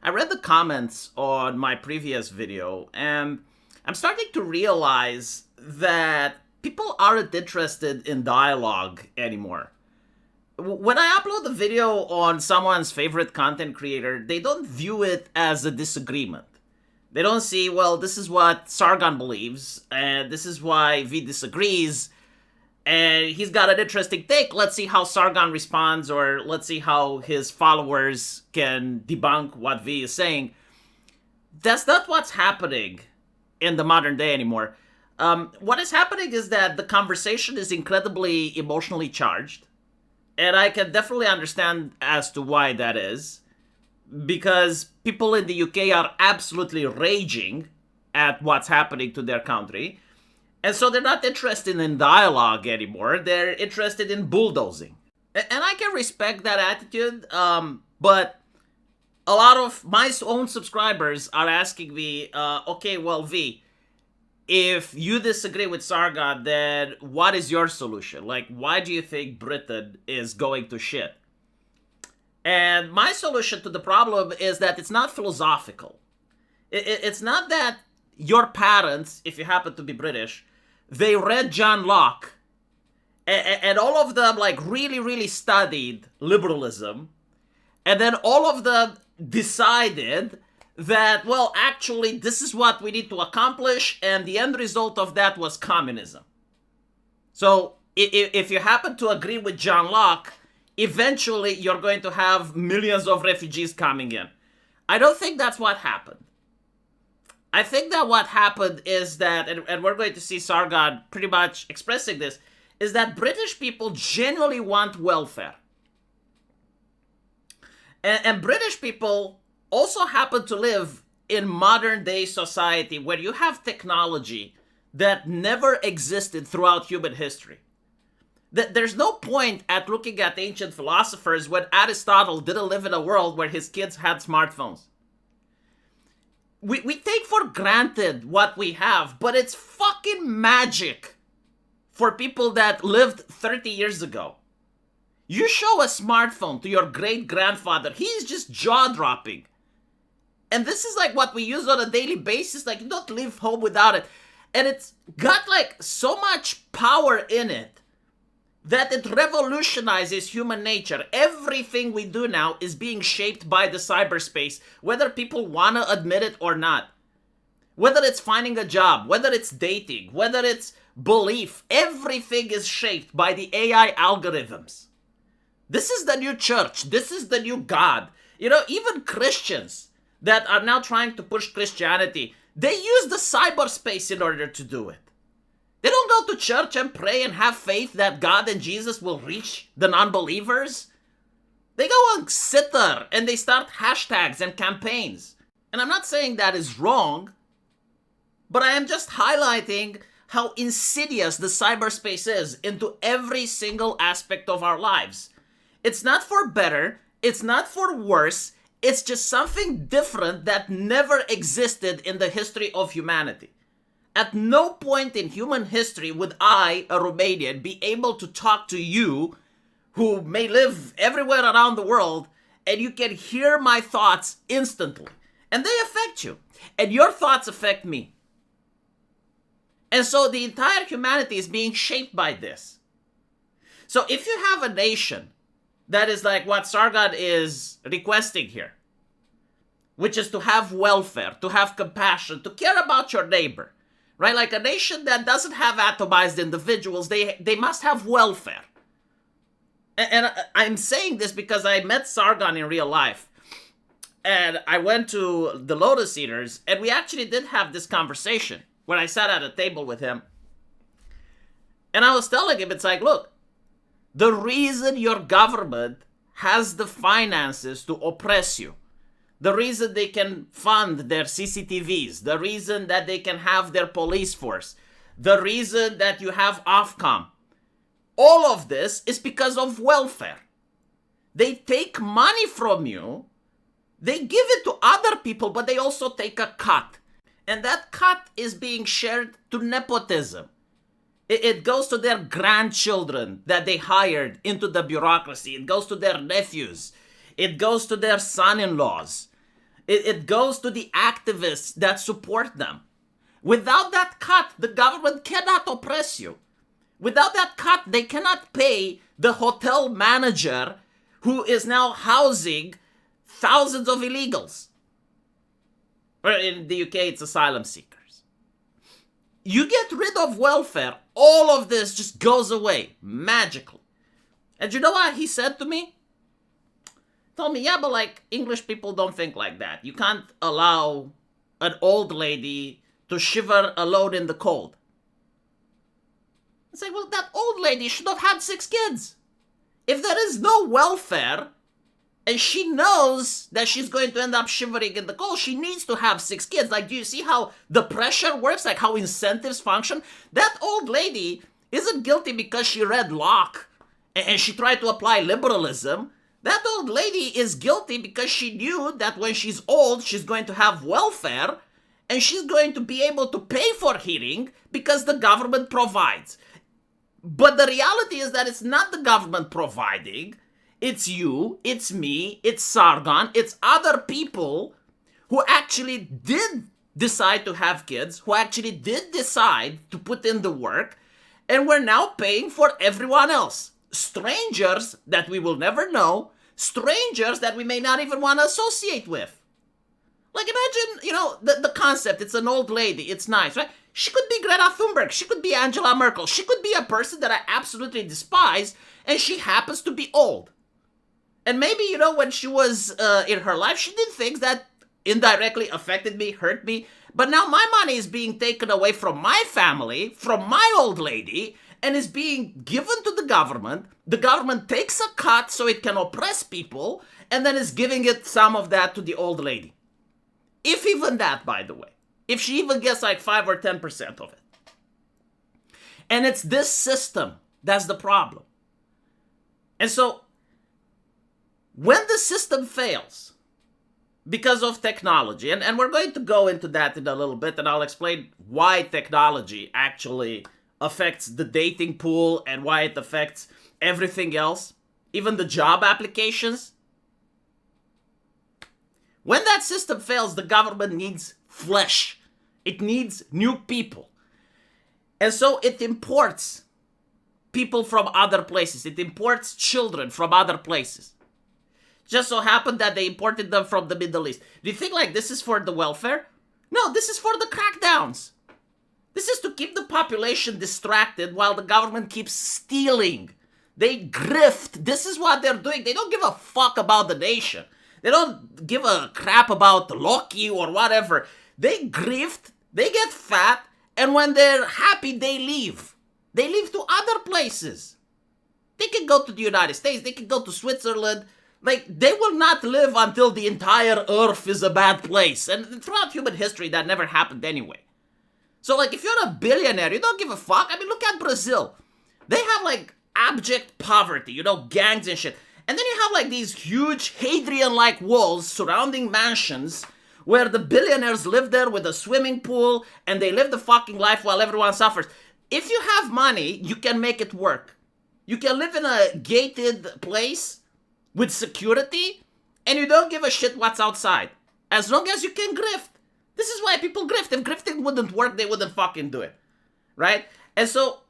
I read the comments on my previous video, and I'm starting to realize that people aren't interested in dialogue anymore. When I upload the video on someone's favorite content creator, they don't view it as a disagreement. They don't see, well, this is what Sargon believes, and this is why V disagrees, and he's got an interesting take. Let's see how Sargon responds, or let's see how his followers can debunk what V is saying. That's not what's happening in the modern day anymore. What is happening is that the conversation is incredibly emotionally charged, and I can definitely understand as to why that is, because people in the UK are absolutely raging at what's happening to their country. And so they're not interested in dialogue anymore. They're interested in bulldozing. And I can respect that attitude, but a lot of my own subscribers are asking me, okay, well, V, if you disagree with Sargon, then what is your solution? Like, why do you think Britain is going to shit? And my solution to the problem is that it's not philosophical. It's not that your parents, if you happen to be British, they read John Locke, and all of them like really studied liberalism, and then all of them decided that, well, actually this is what we need to accomplish, and the end result of that was communism. So if you happen to agree with John Locke, eventually you're going to have millions of refugees coming in. I don't think that's what happened. I think that what happened is that, and we're going to see Sargon pretty much expressing this, is that British people genuinely want welfare. And British people also happen to live in modern day society where you have technology that never existed throughout human history. There's no point at looking at ancient philosophers when Aristotle didn't live in a world where his kids had smartphones. We take for granted what we have, but it's fucking magic for people that lived 30 years ago. You show a smartphone to your great-grandfather, he's just jaw-dropping. And this is like what we use on a daily basis, like you don't leave home without it. And it's got like so much power in it that it revolutionizes human nature. Everything we do now is being shaped by the cyberspace, whether people want to admit it or not. Whether it's finding a job, whether it's dating, whether it's belief, everything is shaped by the AI algorithms. This is the new church. This is the new God. You know, even Christians that are now trying to push Christianity, they use the cyberspace in order to do it. They don't go to church and pray and have faith that God and Jesus will reach the non-believers. They go on Sitter and they start hashtags and campaigns. And I'm not saying that is wrong, but I am just highlighting how insidious the cyberspace is into every single aspect of our lives. It's not for better, it's not for worse, it's just something different that never existed in the history of humanity. At no point in human history would I, a Romanian, be able to talk to you, who may live everywhere around the world, and you can hear my thoughts instantly. And they affect you. And your thoughts affect me. And so the entire humanity is being shaped by this. So if you have a nation that is like what Sargon is requesting here, which is to have welfare, to have compassion, to care about your neighbor, right? Like a nation that doesn't have atomized individuals, they must have welfare. And I'm saying this because I met Sargon in real life. And I went to the Lotus Eaters, and we actually did have this conversation when I sat at a table with him. And I was telling him, it's like, look, the reason your government has the finances to oppress you, the reason they can fund their CCTVs, the reason that they can have their police force, the reason that you have Ofcom, all of this is because of welfare. They take money from you, they give it to other people, but they also take a cut. And that cut is being shared to nepotism. It goes to their grandchildren that they hired into the bureaucracy. It goes to their nephews. It goes to their son-in-laws. It goes to the activists that support them. Without that cut, the government cannot oppress you. Without that cut, they cannot pay the hotel manager who is now housing thousands of illegals. Or in the UK, it's asylum seekers. You get rid of welfare, all of this just goes away magically. And you know what he said to me? He told me, yeah, but like English people don't think like that. You can't allow an old lady to shiver alone in the cold. I say, well, that old lady should have had 6 kids. If there is no welfare, and she knows that she's going to end up shivering in the cold, she needs to have 6 kids. Like, do you see how the pressure works? Like, how incentives function? That old lady isn't guilty because she read Locke and she tried to apply liberalism. That old lady is guilty because she knew that when she's old, she's going to have welfare and she's going to be able to pay for heating because the government provides. But the reality is that it's not the government providing. It's you, it's me, it's Sargon, it's other people who actually did decide to have kids, who actually did decide to put in the work, and we're now paying for everyone else. Strangers that we will never know, strangers that we may not even want to associate with. Like, imagine, the concept. It's an old lady. It's nice, right? She could be Greta Thunberg. She could be Angela Merkel. She could be a person that I absolutely despise, and she happens to be old. And maybe, when she was in her life, she did things that indirectly affected me, hurt me. But now my money is being taken away from my family, from my old lady, and is being given to the government. The government takes a cut so it can oppress people, and then is giving it some of that to the old lady. If even that, by the way. If she even gets like 5 or 10% of it. And it's this system that's the problem. And so, when the system fails because of technology, and we're going to go into that in a little bit, and I'll explain why technology actually affects the dating pool and why it affects everything else, even the job applications. When that system fails, the government needs flesh. It needs new people. And so it imports people from other places. It imports children from other places. Just so happened that they imported them from the Middle East. Do you think like this is for the welfare? No, this is for the crackdowns. This is to keep the population distracted while the government keeps stealing. They grift. This is what they're doing. They don't give a fuck about the nation. They don't give a crap about Loki or whatever. They grift, they get fat, and when they're happy, they leave. They leave to other places. They can go to the United States, they can go to Switzerland. Like, they will not live until the entire earth is a bad place. And throughout human history, that never happened anyway. So, like, if you're a billionaire, you don't give a fuck. I mean, look at Brazil. They have, like, abject poverty, gangs and shit. And then you have, like, these huge Hadrian-like walls surrounding mansions where the billionaires live there with a swimming pool and they live the fucking life while everyone suffers. If you have money, you can make it work. You can live in a gated place with security, and you don't give a shit what's outside. As long as you can grift. This is why people grift. If grifting wouldn't work, they wouldn't fucking do it. Right? And so,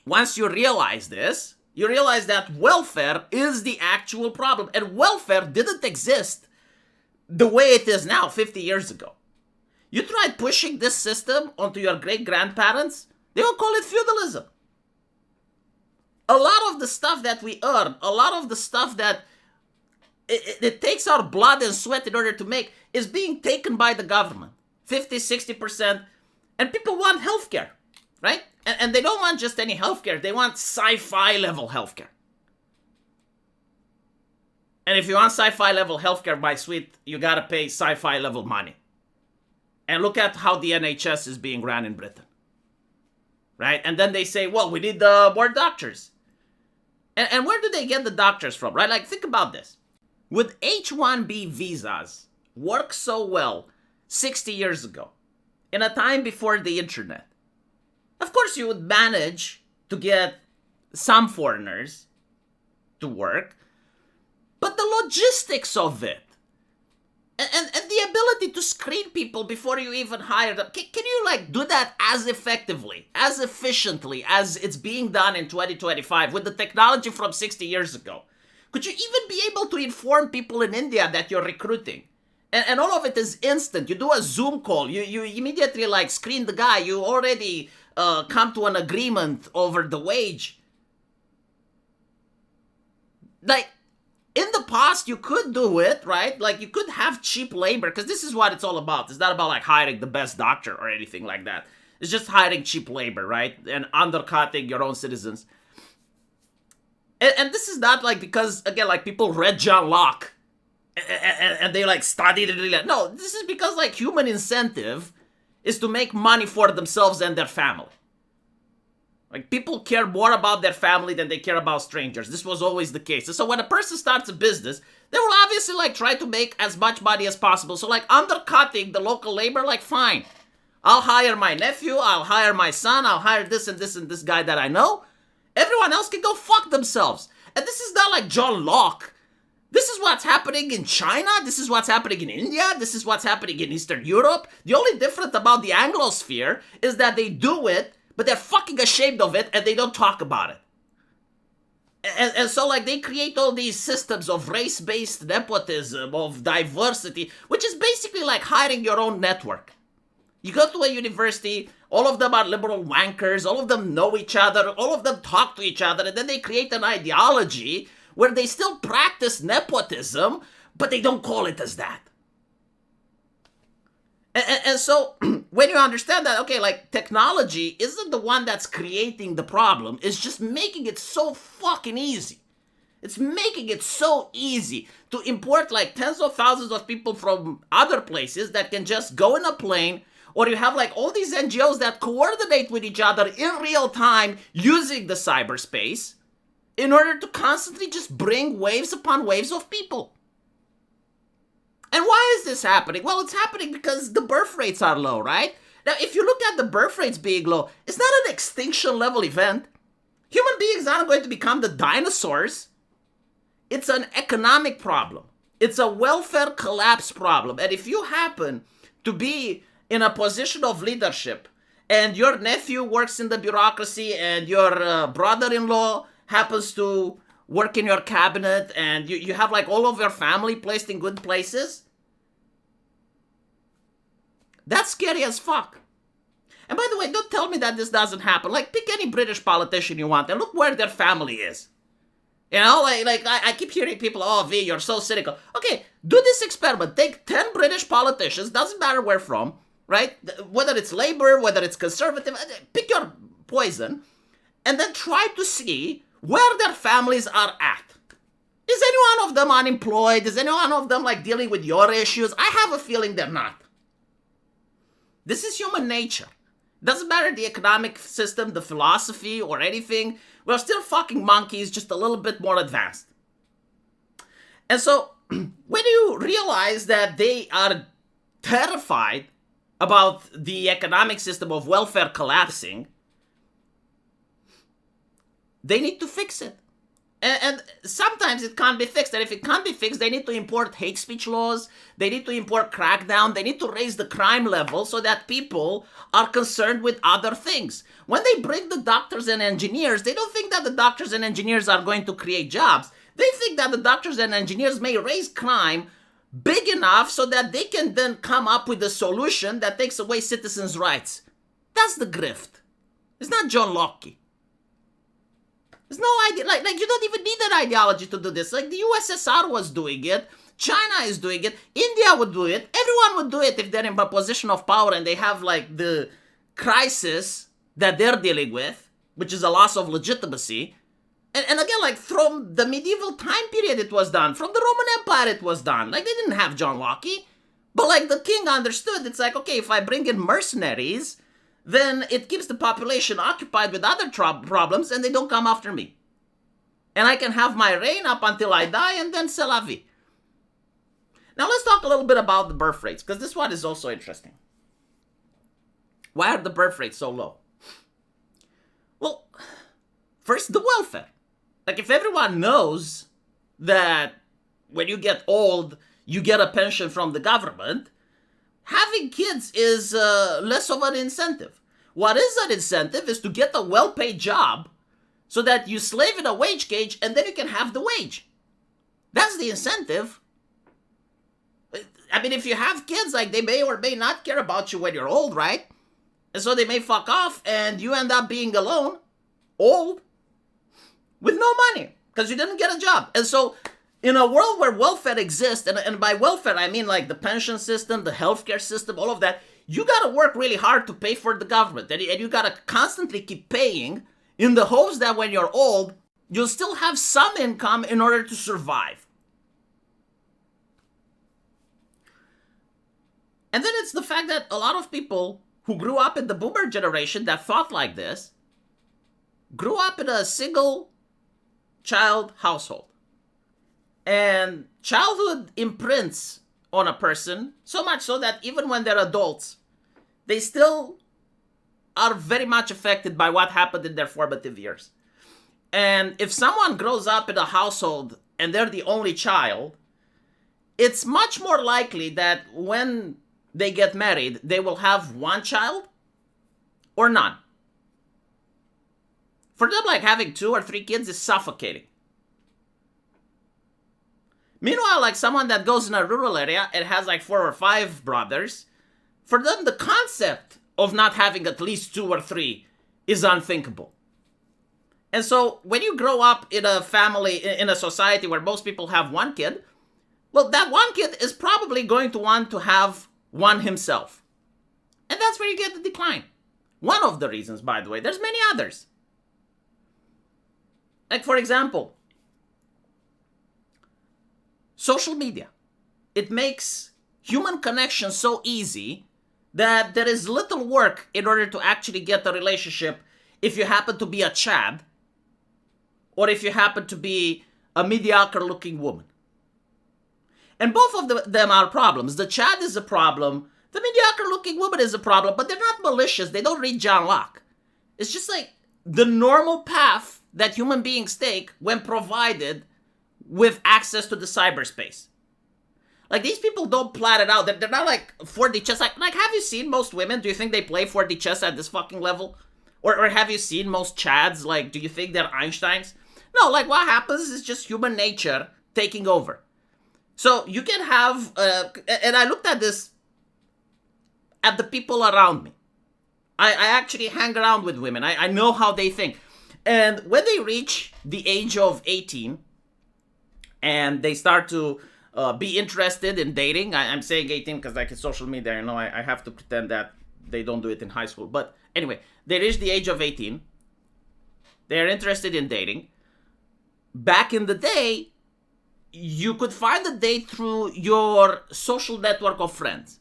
once you realize this, you realize that welfare is the actual problem. And welfare didn't exist the way it is now 50 years ago. You tried pushing this system onto your great-grandparents, they will call it feudalism. A lot of the stuff that we earn, a lot of the stuff that it takes our blood and sweat in order to make is being taken by the government. 50, 60%. And people want healthcare, right? And they don't want just any healthcare. They want sci-fi level healthcare. And if you want sci-fi level healthcare, my sweet, you gotta pay sci-fi level money. And look at how the NHS is being run in Britain. Right? And then they say, well, we need more doctors. And where do they get the doctors from, right? Like, think about this. Would H-1B visas work so well 60 years ago, in a time before the internet? Of course, you would manage to get some foreigners to work, but the logistics of it, and to screen people before you even hire them. Can you like do that as effectively, as efficiently as it's being done in 2025 with the technology from 60 years ago? Could you even be able to inform people in India that you're recruiting? And all of it is instant. You do a Zoom call. You immediately like screen the guy. You already come to an agreement over the wage. Like, in the past, you could do it, right? Like, you could have cheap labor, because this is what it's all about. It's not about, like, hiring the best doctor or anything like that. It's just hiring cheap labor, right? And undercutting your own citizens. And this is not, like, because, again, like, people read John Locke. And they, like, studied it. No, this is because, like, human incentive is to make money for themselves and their family. Like, people care more about their family than they care about strangers. This was always the case. And so when a person starts a business, they will obviously, like, try to make as much money as possible. So, like, undercutting the local labor, like, fine. I'll hire my nephew, I'll hire my son, I'll hire this and this and this guy that I know. Everyone else can go fuck themselves. And this is not like John Locke. This is what's happening in China. This is what's happening in India. This is what's happening in Eastern Europe. The only difference about the Anglosphere is that they do it, but they're fucking ashamed of it, and they don't talk about it. And so, like, they create all these systems of race-based nepotism, of diversity, which is basically like hiring your own network. You go to a university, all of them are liberal wankers, all of them know each other, all of them talk to each other, and then they create an ideology where they still practice nepotism, but they don't call it as that. And so, when you understand that, okay, like, technology isn't the one that's creating the problem, it's just making it so fucking easy. It's making it so easy to import, like, tens of thousands of people from other places that can just go in a plane, or you have, like, all these NGOs that coordinate with each other in real time using the cyberspace in order to constantly just bring waves upon waves of people. And why is this happening? Well, it's happening because the birth rates are low, right? Now, if you look at the birth rates being low, it's not an extinction level event. Human beings aren't going to become the dinosaurs. It's an economic problem. It's a welfare collapse problem. And if you happen to be in a position of leadership and your nephew works in the bureaucracy and your brother-in-law happens to work in your cabinet and you have like all of your family placed in good places, that's scary as fuck. And by the way, don't tell me that this doesn't happen. Like, pick any British politician you want and look where their family is. You know, like I keep hearing people, oh, V, you're so cynical. Okay, do this experiment. Take 10 British politicians, doesn't matter where from, right? Whether it's Labour, whether it's Conservative, pick your poison, and then try to see where their families are at. Is any one of them unemployed? Is any one of them, like, dealing with your issues? I have a feeling they're not. This is human nature. Doesn't matter the economic system, the philosophy, or anything. We're still fucking monkeys, just a little bit more advanced. And so, when you realize that they are terrified about the economic system of welfare collapsing, they need to fix it. And sometimes it can't be fixed. And if it can't be fixed, they need to import hate speech laws. They need to import crackdown. They need to raise the crime level so that people are concerned with other things. When they bring the doctors and engineers, they don't think that the doctors and engineers are going to create jobs. They think that the doctors and engineers may raise crime big enough so that they can then come up with a solution that takes away citizens' rights. That's the grift. It's not John Locke. There's no idea, like you don't even need an ideology to do this. Like, the USSR was doing it, China is doing it, India would do it, everyone would do it if they're in a position of power and they have, like, the crisis that they're dealing with, which is a loss of legitimacy. And again, like, from the medieval time period it was done, from the Roman Empire it was done. Like, they didn't have John Locke, but, like, the king understood, it's like, okay, if I bring in mercenaries, then it keeps the population occupied with other problems and they don't come after me. And I can have my reign up until I die and then c'est la vie. Now let's talk a little bit about the birth rates, because this one is also interesting. Why are the birth rates so low? Well, first, the welfare. Like, if everyone knows that when you get old, you get a pension from the government, having kids is less of an incentive. What is an incentive is to get a well-paid job so that you slave in a wage cage and then you can have the wage. That's the incentive. I mean, if you have kids, like, they may or may not care about you when you're old, right? And so they may fuck off and you end up being alone, old, with no money because you didn't get a job. And so in a world where welfare exists, and by welfare I mean like the pension system, the healthcare system, all of that, you got to work really hard to pay for the government. And you got to constantly keep paying in the hopes that when you're old, you'll still have some income in order to survive. And then it's the fact that a lot of people who grew up in the boomer generation that thought like this grew up in a single child household. And childhood imprints on a person so much so that even when they're adults, they still are very much affected by what happened in their formative years. And if someone grows up in a household and they're the only child, it's much more likely that when they get married, they will have one child or none. For them, like, having 2 or 3 kids is suffocating. Meanwhile, like, someone that goes in a rural area and has like 4 or 5 brothers, for them the concept of not having at least 2 or 3 is unthinkable. And so when you grow up in a family, in a society where most people have 1 kid, well, that 1 kid is probably going to want to have 1 himself. And that's where you get the decline. One of the reasons, by the way. There's many others. Like, for example, social media. It makes human connection so easy that there is little work in order to actually get a relationship if you happen to be a Chad or if you happen to be a mediocre looking woman. And both of them are problems. The Chad is a problem. The mediocre looking woman is a problem, but they're not malicious. They don't read John Locke. It's just like the normal path that human beings take when provided with access to the cyberspace. Like, these people don't plan it out. They're not like 4D chess. Like, have you seen most women? Do you think they play 4D chess at this fucking level? Or have you seen most Chads? Like, do you think they're Einsteins? No, like, what happens is just human nature taking over. So you can have, and I looked at this at the people around me. I actually hang around with women. I know how they think. And when they reach the age of 18 and they start to be interested in dating, I'm saying 18 because like it's social media, you know, I have to pretend that they don't do it in high school. But anyway, they reach the age of 18. They're interested in dating. Back in the day, you could find a date through your social network of friends.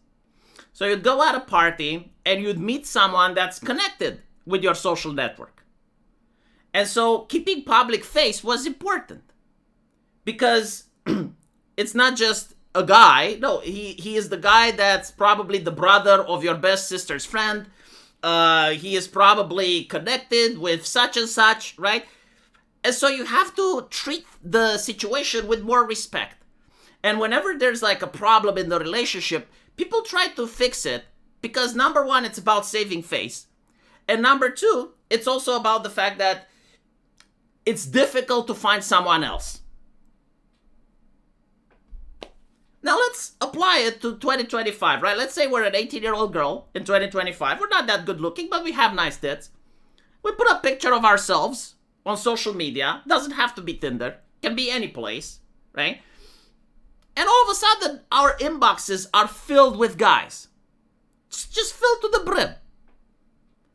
So you'd go at a party and you'd meet someone that's connected with your social network. And so keeping public face was important because it's not just a guy. No, he is the guy that's probably the brother of your best sister's friend. He is probably connected with such and such, right? And so you have to treat the situation with more respect. And whenever there's like a problem in the relationship, people try to fix it because number one, it's about saving face. And number two, it's also about the fact that it's difficult to find someone else. Now let's apply it to 2025, right? Let's say we're an 18-year-old girl in 2025. We're not that good looking, but we have nice tits. We put a picture of ourselves on social media. Doesn't have to be Tinder. Can be any place, right? And all of a sudden, our inboxes are filled with guys. It's just filled to the brim.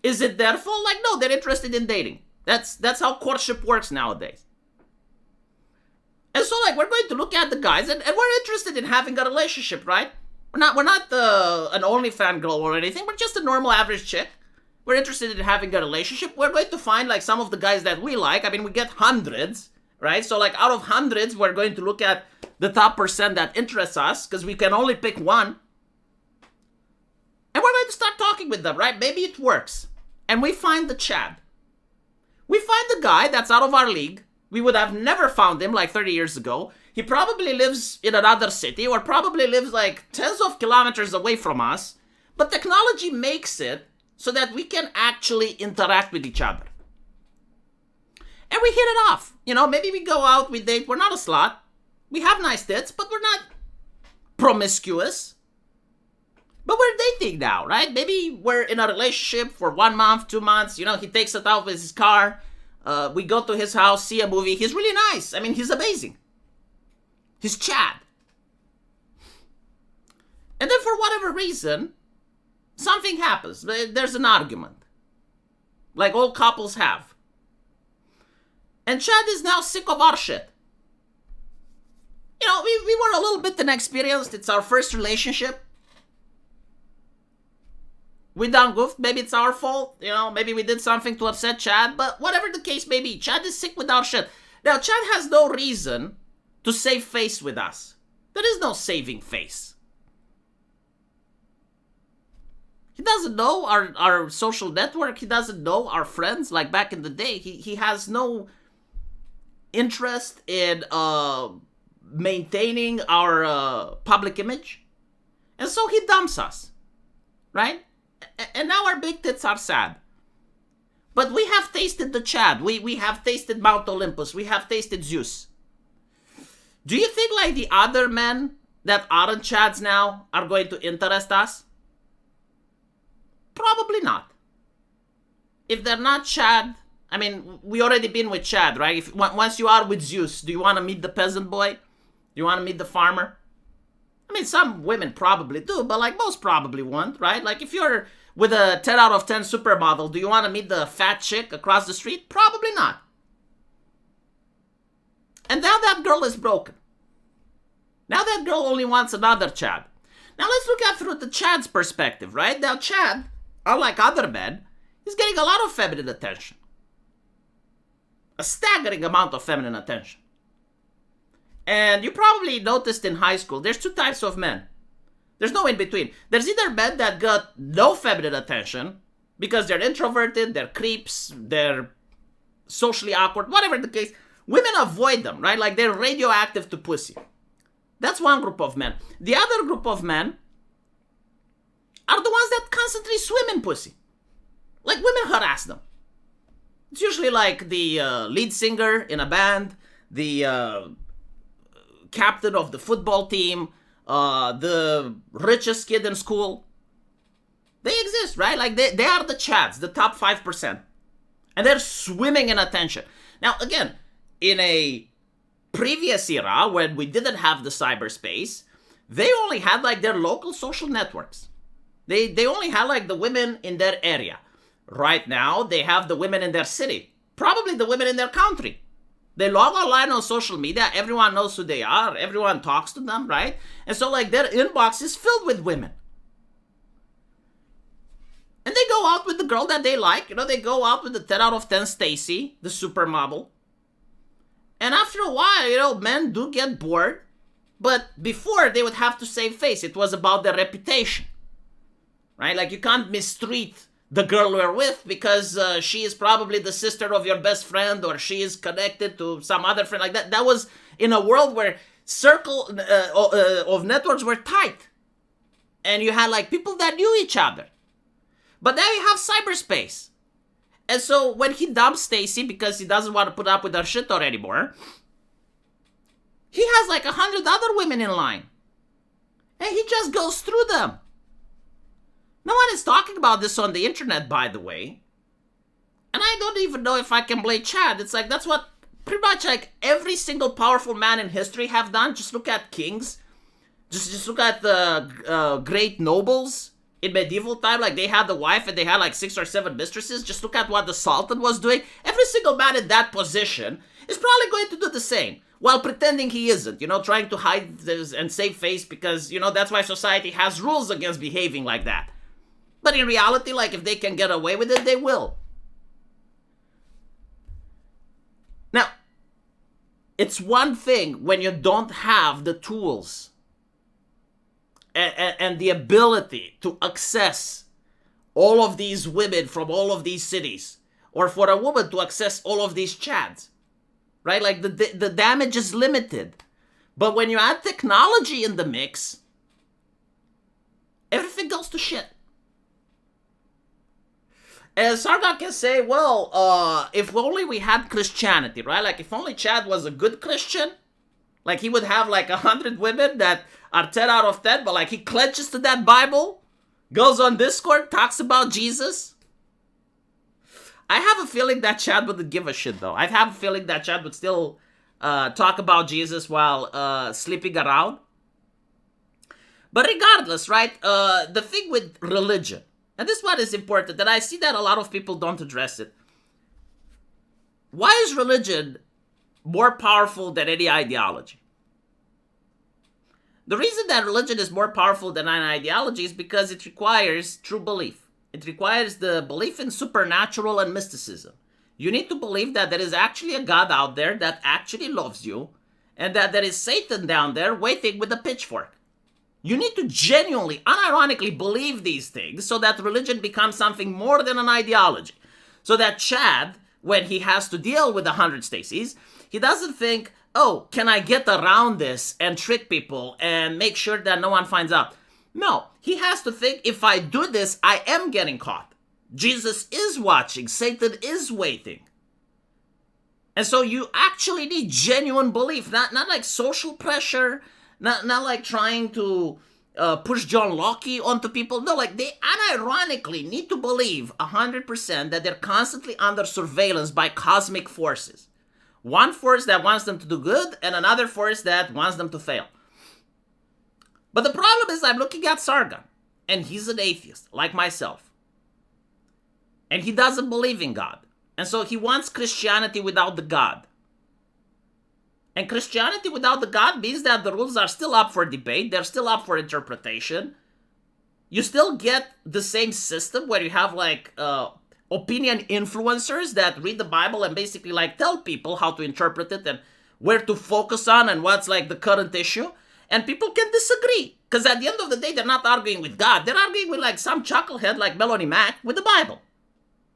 Is it their fault? Like, no, they're interested in dating. That's how courtship works nowadays. And so, like, we're going to look at the guys, and we're interested in having a relationship, right? We're not an OnlyFans girl or anything. We're just a normal average chick. We're interested in having a relationship. We're going to find, like, some of the guys that we like. I mean, we get hundreds, right? So, like, out of hundreds, we're going to look at the top percent that interests us, because we can only pick one. And we're going to start talking with them, right? Maybe it works. And we find the Chad. We find the guy that's out of our league. We would have never found him like 30 years ago. He probably lives in another city or probably lives like tens of kilometers away from us. But technology makes it so that we can actually interact with each other. And we hit it off. Maybe we go out, we date. We're not a slut. We have nice tits, but we're not promiscuous. But we're dating now, right? Maybe we're in a relationship for 1 month, 2 months. He takes us out with his car. We go to his house, see a movie. He's really nice. I mean, he's amazing. He's Chad. And then for whatever reason, something happens. There's an argument. Like all couples have. And Chad is now sick of our shit. We were a little bit inexperienced. It's our first relationship. We done goofed. Maybe it's our fault. Maybe we did something to upset Chad. But whatever the case may be, Chad is sick with our shit. Now, Chad has no reason to save face with us. There is no saving face. He doesn't know our social network. He doesn't know our friends like back in the day. He has no interest in maintaining our public image. And so he dumps us. Right? And now our big tits are sad. But we have tasted the Chad. We have tasted Mount Olympus. We have tasted Zeus. Do you think like the other men that aren't Chads now are going to interest us? Probably not. If they're not Chad, I mean, we already been with Chad, right? Once you are with Zeus, do you want to meet the peasant boy? Do you want to meet the farmer? I mean, some women probably do, but like most probably won't, right? Like if you're with a 10 out of 10 supermodel, do you want to meet the fat chick across the street? Probably not. And now that girl is broken. Now that girl only wants another Chad. Now let's look at through the Chad's perspective, right? Now Chad, unlike other men, is getting a lot of feminine attention. A staggering amount of feminine attention. And you probably noticed in high school, there's 2 types of men. There's no in between. There's either men that got no feminine attention because they're introverted, they're creeps, they're socially awkward, whatever the case. Women avoid them, right? Like they're radioactive to pussy. That's one group of men. The other group of men are the ones that constantly swim in pussy. Like women harass them. It's usually like the lead singer in a band, the captain of the football team, the richest kid in school. They exist, right? Like they are the Chads, the top 5%. And they're swimming in attention. Now, again, in a previous era when we didn't have the cyberspace, they only had like their local social networks. They only had like the women in their area. Right now, they have the women in their city. Probably the women in their country. They log online on social media. Everyone knows who they are. Everyone talks to them, right? And so like their inbox is filled with women. And they go out with the girl that they like. They go out with the 10 out of 10 Stacy, the supermodel. And after a while, men do get bored. But before, they would have to save face. It was about their reputation. Right? Like you can't mistreat the girl we're with because she is probably the sister of your best friend or she is connected to some other friend like that. That was in a world where circle of networks were tight. And you had like people that knew each other. But now you have cyberspace. And so when he dumps Stacy because he doesn't want to put up with her shit anymore, he has like 100 other women in line. And he just goes through them. No one is talking about this on the internet, by the way. And I don't even know if I can blame Chad. It's like, that's what pretty much like every single powerful man in history have done. Just look at kings. Just look at the great nobles in medieval time. Like they had the wife and they had like 6 or 7 mistresses. Just look at what the Sultan was doing. Every single man in that position is probably going to do the same. While pretending he isn't, trying to hide this and save face because, that's why society has rules against behaving like that. But in reality, like if they can get away with it, they will. Now, it's one thing when you don't have the tools and the ability to access all of these women from all of these cities, or for a woman to access all of these Chads, right? Like the damage is limited. But when you add technology in the mix, everything goes to shit. And Sargon can say, well, if only we had Christianity, right? Like, if only Chad was a good Christian, like, he would have, like, 100 women that are 10 out of 10, but, like, he clenches to that Bible, goes on Discord, talks about Jesus. I have a feeling that Chad wouldn't give a shit, though. I have a feeling that Chad would still talk about Jesus while sleeping around. But regardless, right, the thing with religion, and this one is important, and I see that a lot of people don't address it. Why is religion more powerful than any ideology? The reason that religion is more powerful than an ideology is because it requires true belief. It requires the belief in supernatural and mysticism. You need to believe that there is actually a God out there that actually loves you, and that there is Satan down there waiting with a pitchfork. You need to genuinely, unironically believe these things so that religion becomes something more than an ideology. So that Chad, when he has to deal with 100 Stacys, he doesn't think, oh, can I get around this and trick people and make sure that no one finds out? No, he has to think, if I do this, I am getting caught. Jesus is watching. Satan is waiting. And so you actually need genuine belief, not like social pressure, not like trying to push John Locke onto people. No, like, they unironically need to believe 100% that they're constantly under surveillance by cosmic forces. One force that wants them to do good, and another force that wants them to fail. But the problem is, I'm looking at Sargon, and he's an atheist, like myself. And he doesn't believe in God. And so he wants Christianity without the God. And Christianity without the God means that the rules are still up for debate. They're still up for interpretation. You still get the same system where you have, like, opinion influencers that read the Bible and basically, like, tell people how to interpret it and where to focus on and what's, like, the current issue. And people can disagree. Because at the end of the day, they're not arguing with God. They're arguing with, like, some chucklehead like Melanie Mack with the Bible.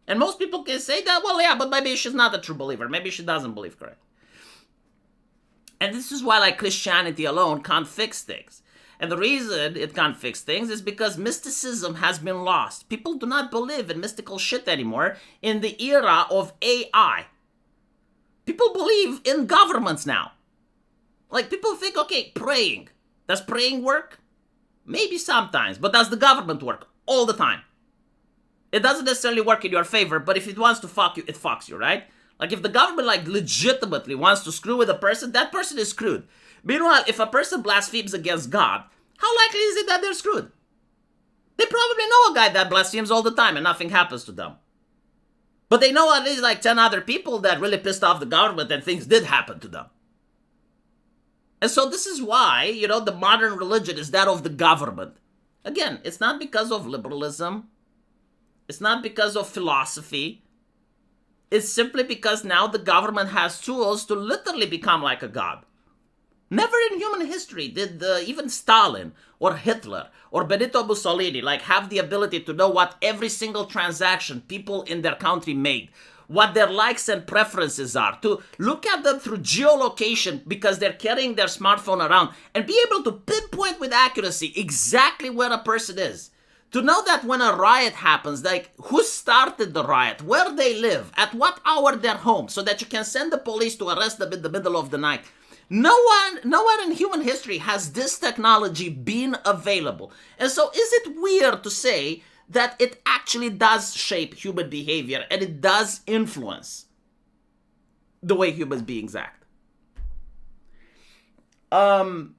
And most people can say that, well, yeah, but maybe she's not a true believer. Maybe she doesn't believe correctly. And this is why, like, Christianity alone can't fix things. And the reason it can't fix things is because mysticism has been lost. People do not believe in mystical shit anymore in the era of AI. People believe in governments now. Like, people think, okay, praying. Does praying work? Maybe sometimes. But does the government work? All the time. It doesn't necessarily work in your favor, but if it wants to fuck you, it fucks you, right? Like, if the government, like, legitimately wants to screw with a person, that person is screwed. Meanwhile, if a person blasphemes against God, how likely is it that they're screwed? They probably know a guy that blasphemes all the time and nothing happens to them. But they know at least, like, 10 other people that really pissed off the government and things did happen to them. And so this is why, you know, the modern religion is that of the government. Again, it's not because of liberalism. It's not because of philosophy. It's simply because now the government has tools to literally become like a god. Never in human history did even Stalin or Hitler or Benito Mussolini like have the ability to know what every single transaction people in their country made, what their likes and preferences are, to look at them through geolocation because they're carrying their smartphone around and be able to pinpoint with accuracy exactly where a person is. To know that when a riot happens, like, who started the riot, where they live, at what hour they're home, so that you can send the police to arrest them in the middle of the night. Nowhere in human history has this technology been available. And so is it weird to say that it actually does shape human behavior and it does influence the way human beings act? Again,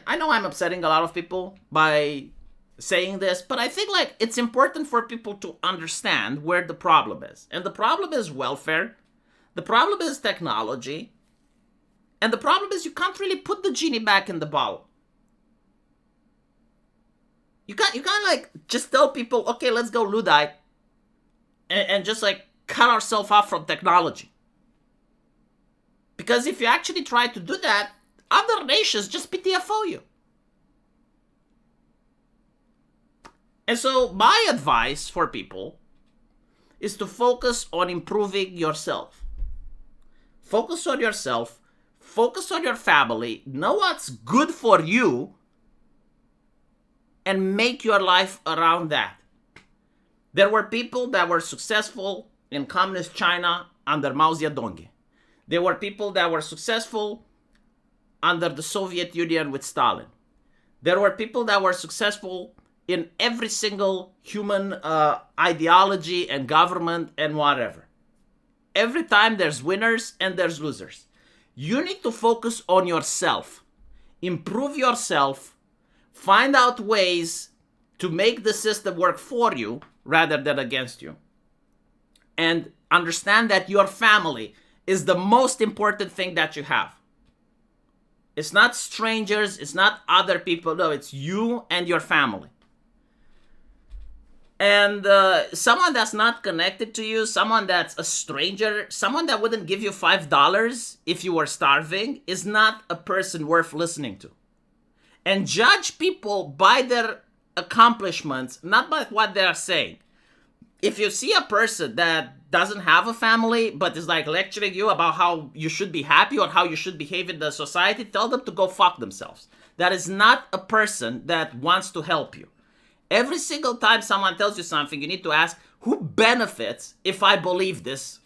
I know I'm upsetting a lot of people by saying this, but I think, like, it's important for people to understand where the problem is. And the problem is welfare. The problem is technology. And the problem is you can't really put the genie back in the bottle. You can't like just tell people, okay, let's go Luddite and just like cut ourselves off from technology. Because if you actually try to do that, other nations just PTFO you. And so my advice for people is to focus on improving yourself. Focus on yourself. focus on your family, know what's good for you, and make your life around that. There were people that were successful in communist China under Mao Zedong. There were people that were successful under the Soviet Union with Stalin. There were people that were successful in every single human ideology and government and whatever. Every time there's winners and there's losers. You need to focus on yourself. Improve yourself. Find out ways to make the system work for you rather than against you. And understand that your family is the most important thing that you have. It's not strangers, it's not other people, no, it's you and your family. And someone that's not connected to you, someone that's a stranger, someone that wouldn't give you $5 if you were starving is not a person worth listening to. And judge people by their accomplishments, not by what they're saying. If you see a person that doesn't have a family, but is like lecturing you about how you should be happy or how you should behave in the society, tell them to go fuck themselves. That is not a person that wants to help you. Every single time someone tells you something, you need to ask, who benefits if I believe this?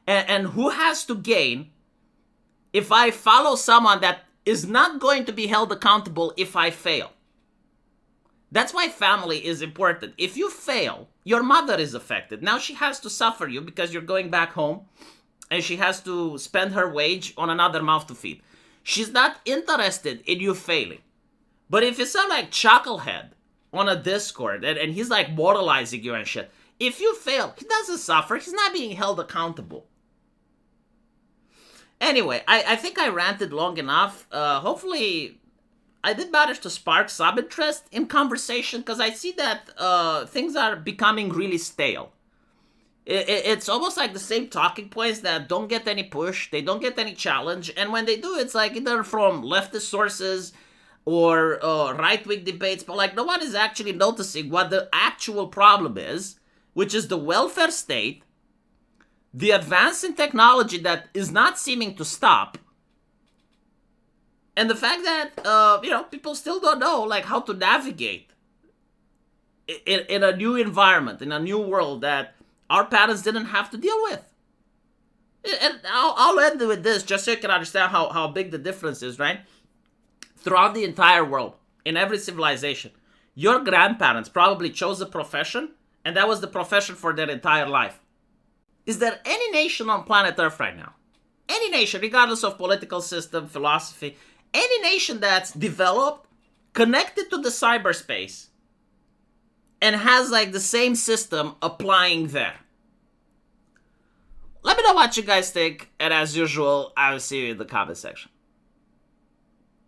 And who has to gain if I follow someone that is not going to be held accountable if I fail? That's why family is important. If you fail, your mother is affected. Now she has to suffer you because you're going back home and she has to spend her wage on another mouth to feed. She's not interested in you failing. But if you sound like Chucklehead on a Discord and he's like moralizing you and shit, if you fail, he doesn't suffer. He's not being held accountable. Anyway, I think I ranted long enough. Hopefully I did manage to spark some interest in conversation because I see that things are becoming really stale. It's almost like the same talking points that don't get any push, they don't get any challenge, and when they do, it's like either from leftist sources or right-wing debates, but like no one is actually noticing what the actual problem is, which is the welfare state, the advance in technology that is not seeming to stop, and the fact that people still don't know like how to navigate in a new environment, in a new world that our parents didn't have to deal with. And I'll end with this just so you can understand how big the difference is, right? Throughout the entire world, in every civilization, your grandparents probably chose a profession, and that was the profession for their entire life. Is there any nation on planet Earth right now, any nation, regardless of political system, philosophy, any nation that's developed, connected to the cyberspace, and has like the same system applying there? Let me know what you guys think, and as usual, I will see you in the comment section.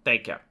Take care.